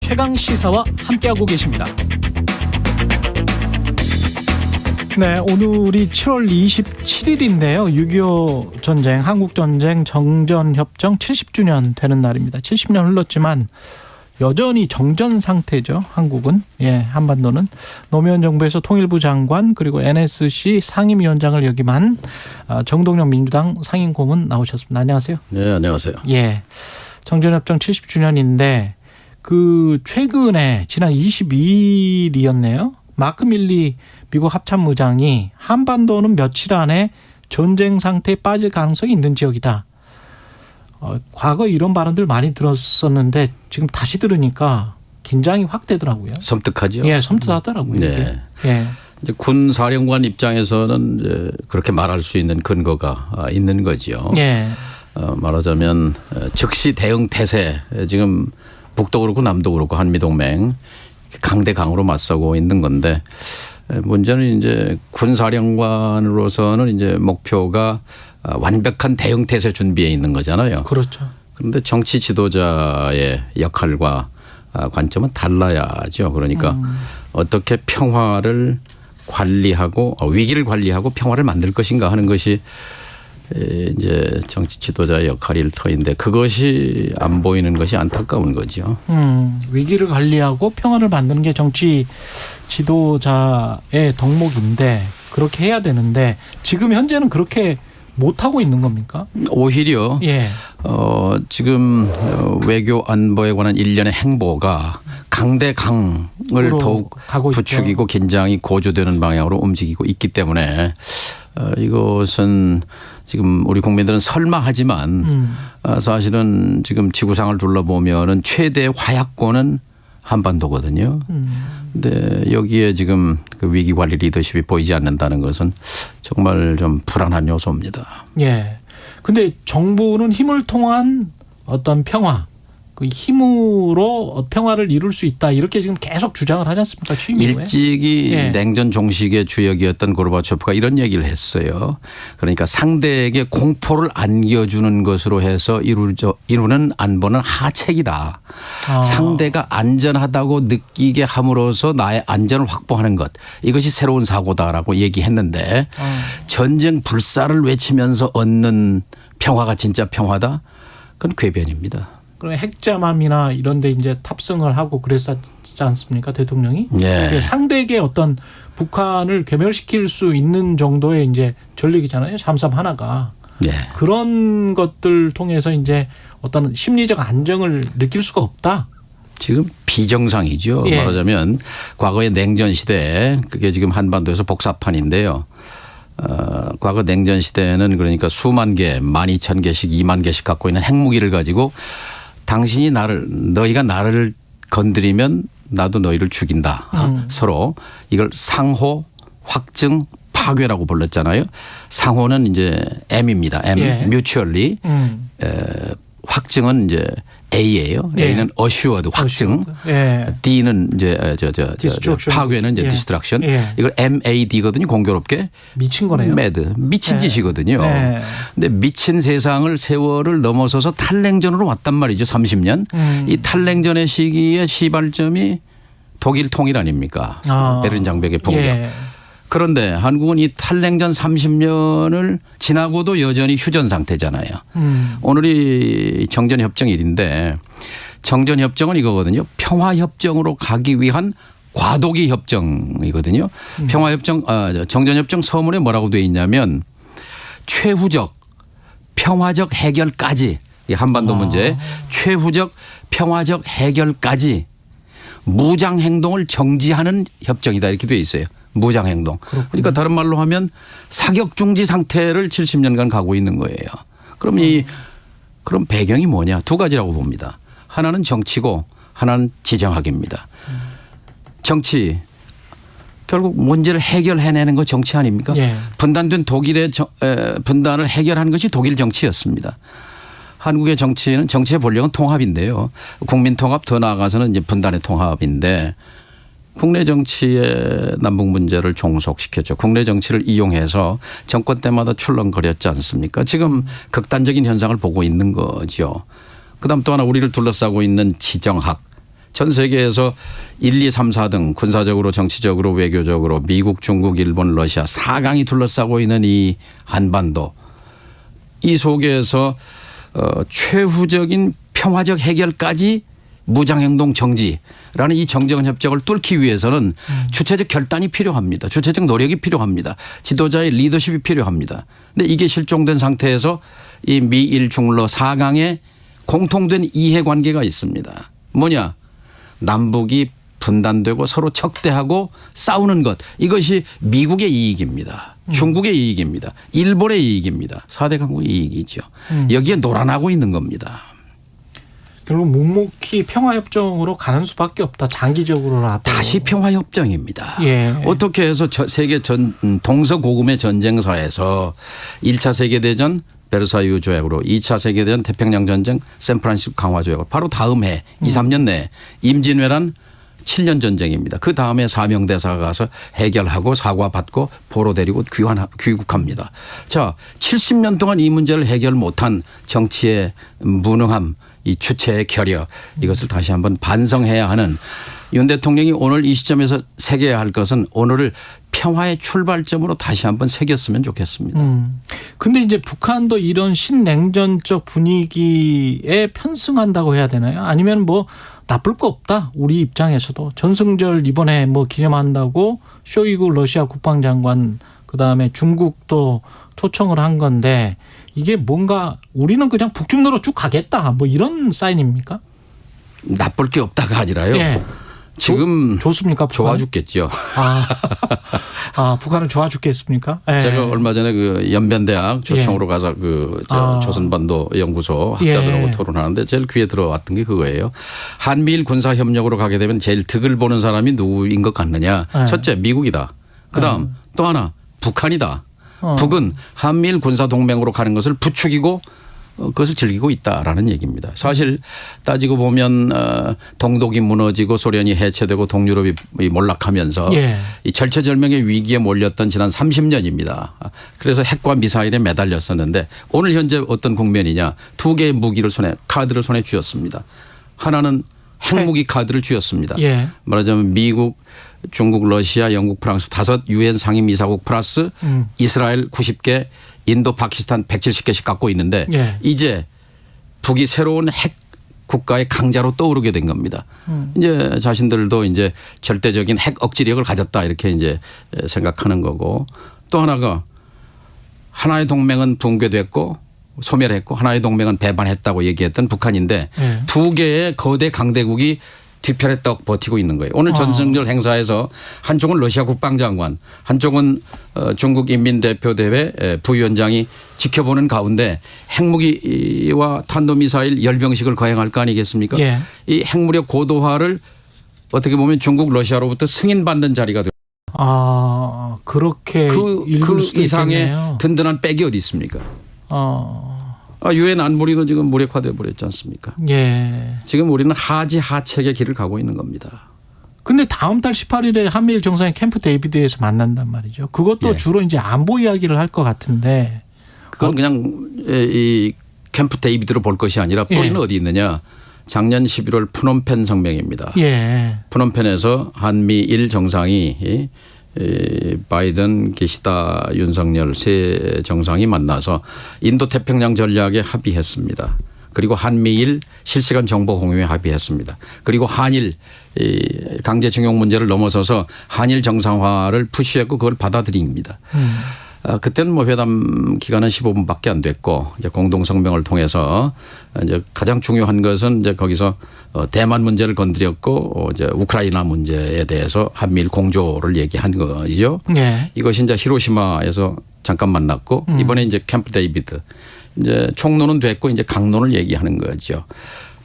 최강 시사와 함께하고 계십니다. 네, 오늘이 7월 27일인데요. 6.25 전쟁, 한국전쟁 정전협정 70주년 되는 날입니다. 70년 흘렀지만 여전히 정전 상태죠. 한국은. 한반도는. 노무현 정부에서 통일부 장관 그리고 NSC 상임위원장을 역임한 정동영 민주당 상임고문 나오셨습니다. 안녕하세요. 네, 안녕하세요. 정전협정 70주년인데 최근에 지난 22일이었네요. 마크 밀리 미국 합참의장이 한반도는 며칠 안에 전쟁 상태에 빠질 가능성이 있는 지역이다. 과거에 이런 발언들 많이 들었었는데 지금 다시 들으니까 긴장이 확 되더라고요. 섬뜩하죠. 섬뜩하더라고요. 네. 이제 군 사령관 입장에서는 이제 그렇게 말할 수 있는 근거가 있는 거죠. 말하자면 즉시 대응 태세, 지금 북도 그렇고 남도 그렇고 한미동맹 강대강으로 맞서고 있는 건데, 문제는 이제 군 사령관으로서는 이제 목표가 완벽한 대응 태세 준비에 있는 거잖아요. 그렇죠. 그런데 정치 지도자의 역할과 관점은 달라야죠. 그러니까 어떻게 평화를 관리하고 위기를 관리하고 평화를 만들 것인가 하는 것이 이제 정치 지도자의 역할일 터인데, 그것이 안 보이는 것이 안타까운 거죠. 위기를 관리하고 평화를 만드는 게 정치 지도자의 덕목인데 그렇게 해야 되는데 지금 현재는 그렇게 못하고 있는 겁니까? 오히려 지금 외교 안보에 관한 일련의 행보가 강대강을 더욱 부추기고 긴장이 고조되는 방향으로 움직이고 있기 때문에 이것은 지금 우리 국민들은 설마하지만 사실은 지금 지구상을 둘러보면은 최대 화약고는 한반도거든요. 근데 여기에 지금 그 위기 관리 리더십이 보이지 않는다는 것은 정말 좀 불안한 요소입니다. 근데 정부는 힘을 통한 어떤 평화, 그 힘으로 평화를 이룰 수 있다, 이렇게 지금 계속 주장을 하지 않습니까? 일찍이 냉전 종식의 주역이었던 고르바초프가 이런 얘기를 했어요. 그러니까 상대에게 공포를 안겨주는 것으로 해서 이루는 안보는 하책이다. 상대가 안전하다고 느끼게 함으로써 나의 안전을 확보하는 것, 이것이 새로운 사고다라고 얘기했는데, 전쟁 불사를 외치면서 얻는 평화가 진짜 평화다? 그건 궤변입니다. 그럼 핵잠함이나 이런 데 이제 탑승을 하고 그랬었지 않습니까? 대통령이? 상대에게 어떤 북한을 괴멸시킬 수 있는 정도의 이제 전력이잖아요. 잠수함 하나가. 그런 것들 통해서 이제 어떤 심리적 안정을 느낄 수가 없다. 지금 비정상이죠. 말하자면 과거의 냉전 시대에 그게 지금 한반도에서 복사판인데요. 과거 냉전 시대에는 그러니까 수만 개, 12,000개씩 2만 개씩 갖고 있는 핵무기를 가지고 너희가 나를 건드리면 나도 너희를 죽인다. 서로 이걸 상호, 확증, 파괴라고 불렀잖아요. 상호는 이제 M입니다. M, mutually. 확증은 이제 A예요. A는 assured, 확증. D는 이제 파괴는 이제 destruction. 이걸 MAD거든요. 공교롭게. 미친 거네요. mad. 미친 짓이거든요. 근데 미친 세상을 세월을 넘어서서 탈냉전으로 왔단 말이죠. 30년. 이 탈냉전의 시기의 시발점이 독일 통일 아닙니까? 베를린 장벽의 폭격. 그런데 한국은 이 탈냉전 30년을 지나고도 여전히 휴전 상태잖아요. 오늘이 정전협정일인데, 정전협정은 이거거든요. 평화협정으로 가기 위한 과도기 협정이거든요. 정전협정 서문에 뭐라고 되어 있냐면 최후적 평화적 해결까지, 이 한반도 문제 최후적 평화적 해결까지 무장행동을 정지하는 협정이다, 이렇게 되어 있어요. 무장행동. 그러니까 다른 말로 하면 사격 중지 상태를 70년간 가고 있는 거예요. 그럼 배경이 뭐냐? 두 가지라고 봅니다. 하나는 정치고 하나는 지정학입니다. 정치, 결국 문제를 해결해내는 거 정치 아닙니까? 분단된 독일의 분단을 해결하는 것이 독일 정치였습니다. 한국의 정치는, 정치의 본령은 통합인데요. 국민 통합, 더 나아가서는 이제 분단의 통합인데, 국내 정치의 남북 문제를 종속시켰죠. 국내 정치를 이용해서 정권 때마다 출렁거렸지 않습니까? 지금 극단적인 현상을 보고 있는 거죠. 그다음 또 하나 우리를 둘러싸고 있는 지정학, 전 세계에서 1, 2, 3, 4 등 군사적으로 정치적으로 외교적으로 미국, 중국, 일본, 러시아 4강이 둘러싸고 있는 이 한반도 이 속에서 최후적인 평화적 해결까지 무장행동 정지라는 이 정전 협정을 뚫기 위해서는 주체적 결단이 필요합니다. 주체적 노력이 필요합니다. 지도자의 리더십이 필요합니다. 그런데 이게 실종된 상태에서 이 미일 중러 4강에 공통된 이해관계가 있습니다. 뭐냐? 남북이 분단되고 서로 적대하고 싸우는 것 이것이 미국의 이익입니다. 중국의 이익입니다. 일본의 이익입니다. 4대 강국의 이익이죠. 여기에 놀아나고 있는 겁니다. 결국 묵묵히 평화협정으로 가는 수밖에 없다. 장기적으로라도. 다시 평화협정입니다. 예. 어떻게 해서 세계 동서고금의 전쟁사에서 1차 세계대전 베르사유 조약으로 2차 세계대전 태평양 전쟁 샌프란시스코 강화 조약으로 바로 다음 해 2, 3년 내에 임진왜란 7년 전쟁입니다. 그 다음에 사명대사가 가서 해결하고 사과받고 보로 데리고 귀국합니다. 자, 70년 동안 이 문제를 해결 못한 정치의 무능함 이 주체의 결여 이것을 다시 한번 반성해야 하는 윤 대통령이 오늘 이 시점에서 새겨야 할 것은 오늘을 평화의 출발점으로 다시 한번 새겼으면 좋겠습니다. 근데 이제 북한도 이런 신냉전적 분위기에 편승한다고 해야 되나요? 아니면 뭐 나쁠 거 없다. 우리 입장에서도 전승절 이번에 뭐 기념한다고 쇼이구 러시아 국방장관 그다음에 중국도 초청을 한 건데 이게 뭔가 우리는 그냥 북중로로 쭉 가겠다. 뭐 이런 사인입니까? 나쁠 게 없다가 아니라요. 네. 지금 좋습니까? 좋아 죽겠죠. 북한은 좋아 죽겠습니까? 예. 제가 얼마 전에 그 연변대학 초청으로 가서 그 조선반도 연구소 학자들하고 토론하는데 제일 귀에 들어왔던 게 그거예요. 한미일 군사 협력으로 가게 되면 제일 득을 보는 사람이 누구인 것 같느냐. 첫째 미국이다. 그다음 또 하나 북한이다. 북은 한미일 군사 동맹으로 가는 것을 부추기고 그것을 즐기고 있다라는 얘기입니다. 사실 따지고 보면 동독이 무너지고 소련이 해체되고 동유럽이 몰락하면서 이 절체절명의 위기에 몰렸던 지난 30년입니다. 그래서 핵과 미사일에 매달렸었는데 오늘 현재 어떤 국면이냐. 두 개의 무기를 카드를 손에 쥐었습니다. 하나는 핵무기 카드를 쥐었습니다. 말하자면 미국, 중국, 러시아, 영국, 프랑스 5 유엔 상임이사국 플러스 이스라엘 90개 인도, 파키스탄 170개씩 갖고 있는데 이제 북이 새로운 핵 국가의 강자로 떠오르게 된 겁니다. 이제 자신들도 이제 절대적인 핵 억지력을 가졌다 이렇게 이제 생각하는 거고 또 하나가 하나의 동맹은 붕괴됐고 소멸했고 하나의 동맹은 배반했다고 얘기했던 북한인데 두 개의 거대 강대국이 뒤편에 떡 버티고 있는 거예요. 오늘 전승절 행사에서 한쪽은 러시아 국방장관 한쪽은 중국 인민대표대회 부위원장이 지켜보는 가운데 핵무기와 탄도미사일 열병식을 거행할 거 아니겠습니까? 이 핵무력 고도화를 어떻게 보면 중국 러시아로부터 승인받는 자리가 되고 그렇게 읽을 수도 이상의 있겠네요. 든든한 백이 어디 있습니까? 유엔 안보리도 지금 무력화돼 버렸지 않습니까? 지금 우리는 하지하책의 길을 가고 있는 겁니다. 근데 다음 달 18일에 한미일 정상회 캠프 데이비드에서 만난단 말이죠. 그것도 주로 이제 안보 이야기를 할 것 같은데. 그건 그냥 이 캠프 데이비드로 볼 것이 아니라 뿌리는 어디 있느냐. 작년 11월 푸놈펜 성명입니다. 푸놈펜에서 한미일 정상이 바이든, 기시다, 윤석열 세 정상이 만나서 인도 태평양 전략에 합의했습니다. 그리고 한미일 실시간 정보 공유에 합의했습니다. 그리고 한일 강제징용 문제를 넘어서서 한일 정상화를 푸시했고 그걸 받아들입니다. 그때는 뭐 회담 기간은 15분밖에 안 됐고 이제 공동 성명을 통해서 이제 가장 중요한 것은 이제 거기서 대만 문제를 건드렸고 이제 우크라이나 문제에 대해서 한미일 공조를 얘기한 거죠. 이것이 이제 히로시마에서 잠깐 만났고 이번에 이제 캠프 데이비드 이제 총론은 됐고 이제 강론을 얘기하는 거죠.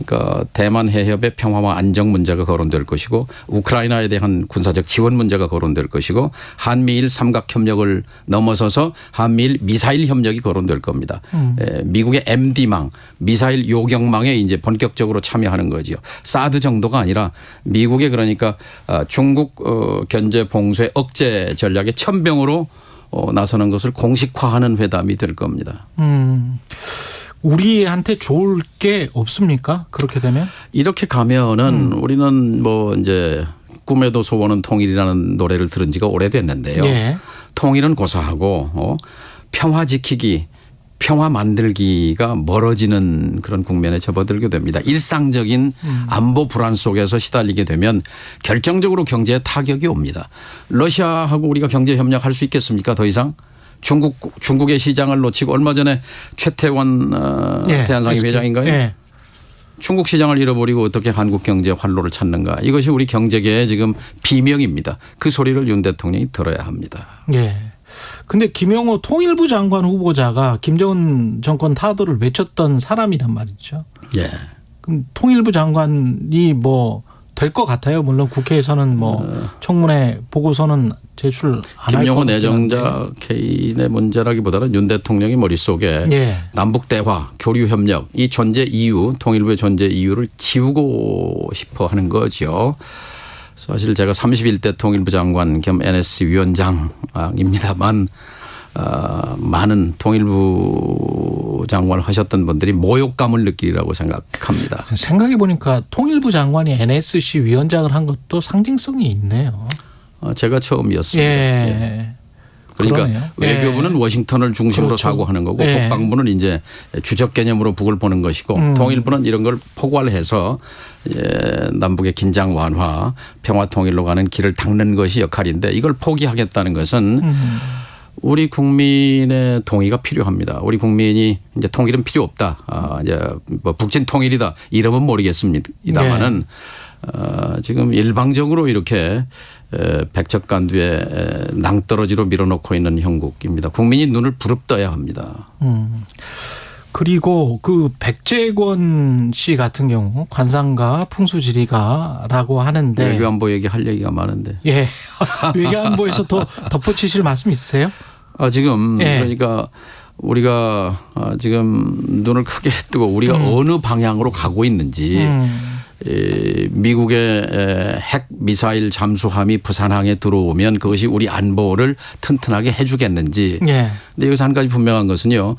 그러니까 대만 해협의 평화와 안정 문제가 거론될 것이고 우크라이나에 대한 군사적 지원 문제가 거론될 것이고 한미일 삼각협력을 넘어서서 한미일 미사일 협력이 거론될 겁니다. 미국의 MD망 미사일 요격망에 이제 본격적으로 참여하는 거죠. 사드 정도가 아니라 미국의 그러니까 중국 견제 봉쇄 억제 전략의 천병으로 나서는 것을 공식화하는 회담이 될 겁니다. 우리한테 좋을 게 없습니까? 그렇게 되면? 이렇게 가면은 우리는 뭐 이제 꿈에도 소원은 통일이라는 노래를 들은 지가 오래됐는데요. 예. 통일은 고사하고 평화 지키기, 평화 만들기가 멀어지는 그런 국면에 접어들게 됩니다. 일상적인 안보 불안 속에서 시달리게 되면 결정적으로 경제에 타격이 옵니다. 러시아하고 우리가 경제 협력할 수 있겠습니까? 더 이상? 중국의 시장을 놓치고 얼마 전에 최태원 대한상의 회장인가요? 예. 중국 시장을 잃어버리고 어떻게 한국 경제의 활로를 찾는가. 이것이 우리 경제계의 지금 비명입니다. 그 소리를 윤 대통령이 들어야 합니다. 예. 근데 김영호 통일부 장관 후보자가 김정은 정권 타도를 외쳤던 사람이란 말이죠. 예. 그럼 통일부 장관이 뭐 될 것 같아요. 물론 국회에서는 뭐 청문회 보고서는 제출 안 할 것 김영호 같긴 내정자 개인의 문제라기보다는 윤 대통령의 머릿속에 예. 남북 대화, 교류 협력 이 존재 이유, 통일부의 존재 이유를 지우고 싶어 하는 거죠. 사실 제가 31대 통일부 장관 겸 NSC 위원장입니다만 많은 통일부 장관을 하셨던 분들이 모욕감을 느끼리라고 생각합니다. 생각해 보니까 통일부 장관이 NSC 위원장을 한 것도 상징성이 있네요. 제가 처음이었습니다. 예. 그러니까 그러네요. 외교부는 워싱턴을 중심으로 그렇죠. 사고하는 거고 예. 국방부는 이제 주적 개념으로 북을 보는 것이고 통일부는 이런 걸 포괄해서 남북의 긴장 완화, 평화 통일로 가는 길을 닦는 것이 역할인데 이걸 포기하겠다는 것은 우리 국민의 동의가 필요합니다. 우리 국민이 이제 통일은 필요 없다. 이제 뭐 북진 통일이다. 이름은 모르겠습니다만은 지금 일방적으로 이렇게 백척간두에 낭떠러지로 밀어놓고 있는 형국입니다. 국민이 눈을 부릅떠야 합니다. 그리고 그 백재권 씨 같은 경우 관상가 풍수지리가라고 하는데 외교안보 얘기할 얘기가 많은데. 예. 외교안보에서 더 덧붙이실 말씀 있으세요? 지금 예. 그러니까 우리가 지금 눈을 크게 뜨고 우리가 어느 방향으로 가고 있는지 미국의 핵 미사일 잠수함이 부산항에 들어오면 그것이 우리 안보를 튼튼하게 해 주겠는지. 예. 근데 여기서 한 가지 분명한 것은요.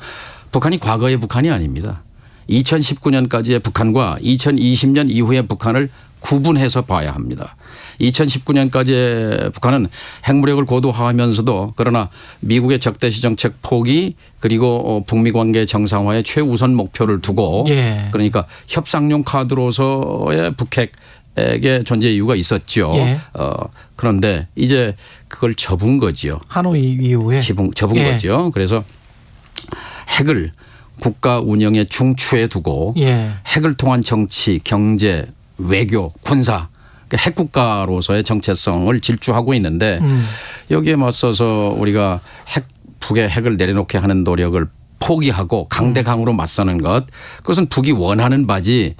북한이 과거의 북한이 아닙니다. 2019년까지의 북한과 2020년 이후의 북한을 구분해서 봐야 합니다. 2019년까지의 북한은 핵무력을 고도화하면서도 그러나 미국의 적대시 정책 포기 그리고 북미 관계 정상화의 최우선 목표를 두고 예. 그러니까 협상용 카드로서의 북핵의 존재 이유가 있었죠. 예. 그런데 이제 그걸 접은 거지요. 하노이 이후에 접은 예. 거죠. 그래서 핵을 국가 운영의 중추에 두고 예. 핵을 통한 정치, 경제, 외교, 군사 핵국가로서의 정체성을 질주하고 있는데 여기에 맞서서 우리가 북의 핵을 내려놓게 하는 노력을 포기하고 강대강으로 맞서는 것 그것은 북이 원하는 바지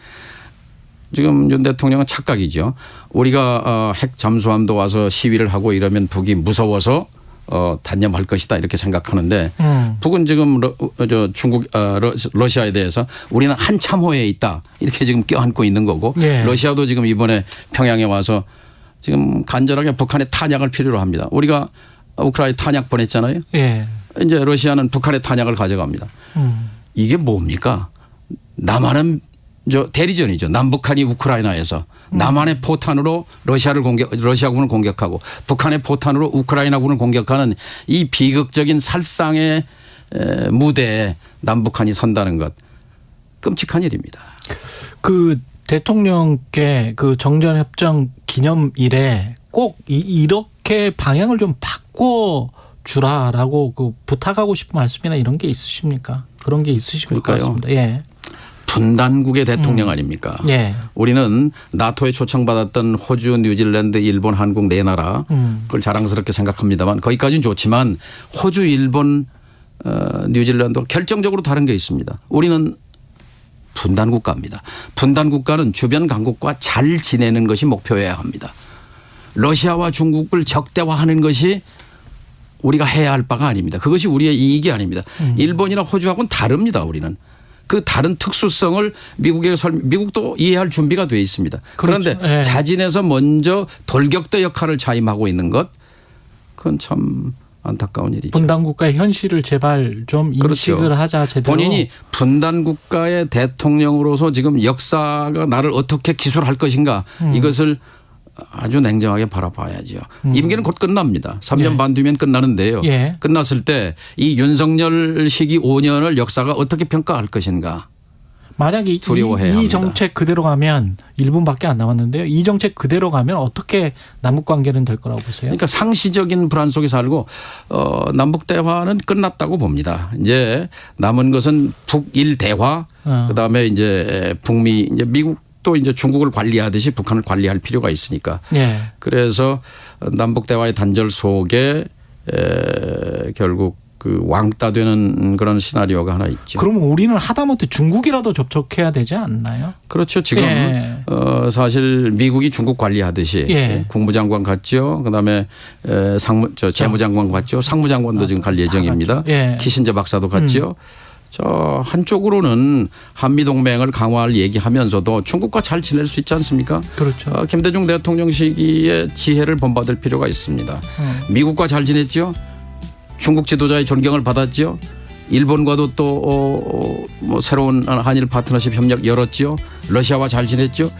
지금 윤 대통령은 착각이죠. 우리가 핵 잠수함도 와서 시위를 하고 이러면 북이 무서워서 단념할 것이다 이렇게 생각하는데 북은 지금 러시아에 대해서 우리는 한참 후에 있다 이렇게 지금 껴안고 있는 거고 예. 러시아도 지금 이번에 평양에 와서 지금 간절하게 북한의 탄약을 필요로 합니다. 우리가 우크라이나 탄약 보냈잖아요. 예. 이제 러시아는 북한의 탄약을 가져갑니다. 이게 뭡니까? 남한은 대리전이죠. 남북한이 우크라이나에서 남한의 포탄으로 러시아군을 공격하고 북한의 포탄으로 우크라이나군을 공격하는 이 비극적인 살상의 무대에 남북한이 선다는 것 끔찍한 일입니다. 그 대통령께 그 정전협정 기념일에 꼭 이렇게 방향을 좀 바꿔 주라라고 그 부탁하고 싶은 말씀이나 이런 게 있으십니까? 그런 게 있으실 것 같습니다. 예. 분단국의 대통령 아닙니까? 예. 우리는 나토에 초청받았던 호주, 뉴질랜드, 일본, 한국 네 나라 그걸 자랑스럽게 생각합니다만 거기까지는 좋지만 호주, 일본, 뉴질랜드 결정적으로 다른 게 있습니다. 우리는 분단국가입니다. 분단국가는 주변 강국과 잘 지내는 것이 목표여야 합니다. 러시아와 중국을 적대화하는 것이 우리가 해야 할 바가 아닙니다. 그것이 우리의 이익이 아닙니다. 일본이나 호주하고는 다릅니다. 우리는. 그 다른 특수성을 미국도 이해할 준비가 되어 있습니다. 그런데 그렇죠. 예. 자진해서 먼저 돌격대 역할을 자임하고 있는 것 그건 참 안타까운 일이죠. 분단 국가의 현실을 제발 좀 인식을 그렇죠. 하자 제대로. 본인이 분단 국가의 대통령으로서 지금 역사가 나를 어떻게 기술할 것인가 이것을 아주 냉정하게 바라봐야죠. 임기는 곧 끝납니다. 3년 예. 반 뒤면 끝나는데요. 예. 끝났을 때 이 윤석열 시기 5년을 역사가 어떻게 평가할 것인가. 만약에 두려워해야 이 합니다. 정책 그대로 가면 1분밖에 안 남았는데요. 이 정책 그대로 가면 어떻게 남북 관계는 될 거라고 보세요? 그러니까 상시적인 불안 속에 살고 남북 대화는 끝났다고 봅니다. 이제 남은 것은 북일 대화, 그다음에 이제 북미 이제 미국도 이제 중국을 관리하듯이 북한을 관리할 필요가 있으니까. 예. 그래서 남북 대화의 단절 속에 결국 그 왕따 되는 그런 시나리오가 하나 있죠. 그러면 우리는 하다못해 중국이라도 접촉해야 되지 않나요? 그렇죠. 지금 예. 사실 미국이 중국 관리하듯이 예. 국무장관 갔죠. 그다음에 재무장관 갔죠. 상무장관도 지금 갈 예정입니다. 예. 키신저 박사도 갔죠. 저 한쪽으로는 한미동맹을 강화할 얘기하면서도 중국과 잘 지낼 수 있지 않습니까? 그렇죠. 김대중 대통령 시기에 지혜를 본받을 필요가 있습니다. 미국과 잘 지냈죠. 중국 지도자의 존경을 받았죠. 일본과도 또 뭐 새로운 한일 파트너십 협력 열었죠. 러시아와 잘 지냈죠.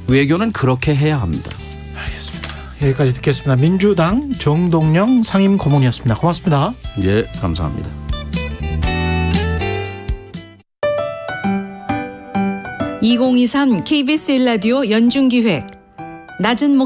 외교는 그렇게 해야 합니다. 알겠습니다. 여기까지 듣겠습니다. 민주당 정동영 상임 고문이었습니다. 고맙습니다. 예, 감사합니다. (2023) KBS 1라디오 연중기획 낮은 목